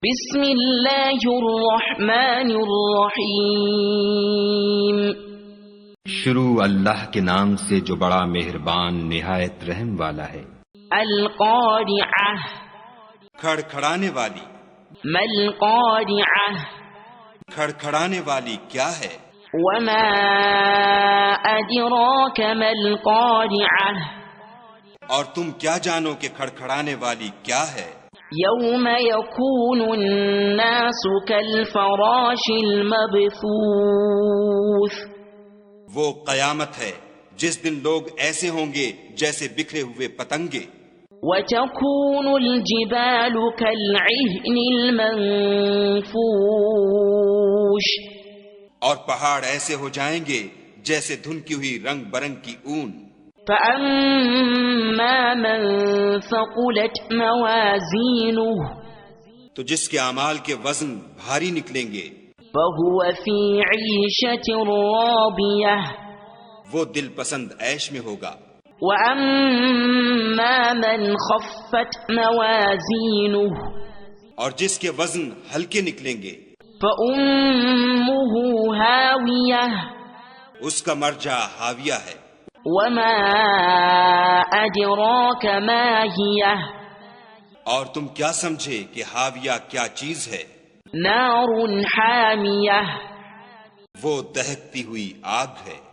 بسم اللہ الرحمن الرحیم شروع اللہ کے نام سے جو بڑا مہربان نہایت رحم والا ہے۔ القارعہ کھڑکھڑانے والی۔ ما القارعہ کھڑکھڑانے والی کیا ہے؟ وما ادراک ما القارعہ اور تم کیا جانو کہ کھڑکھڑانے والی کیا ہے؟ یوم یکون الناس کالفراش المبثوث وہ قیامت ہے جس دن لوگ ایسے ہوں گے جیسے بکھرے ہوئے پتنگے۔ وتكون الجبال كالعهن المنفوش اور پہاڑ ایسے ہو جائیں گے جیسے دھنکی ہوئی رنگ برنگ کی اون۔ فأما من ثقلت موازینه تو جس کے اعمال کے وزن بھاری نکلیں گے فهو في عيشة راضية وہ دل پسند عیش میں ہوگا۔ وأما من خفت موازینه اور جس کے وزن ہلکے نکلیں گے فأمه هاوية اس کا مرجع ہاویہ ہے۔ وما أدراك ما هي اور تم کیا سمجھے کہ ہاویہ کیا چیز ہے؟ نار حامیہ وہ دہکتی ہوئی آگ ہے۔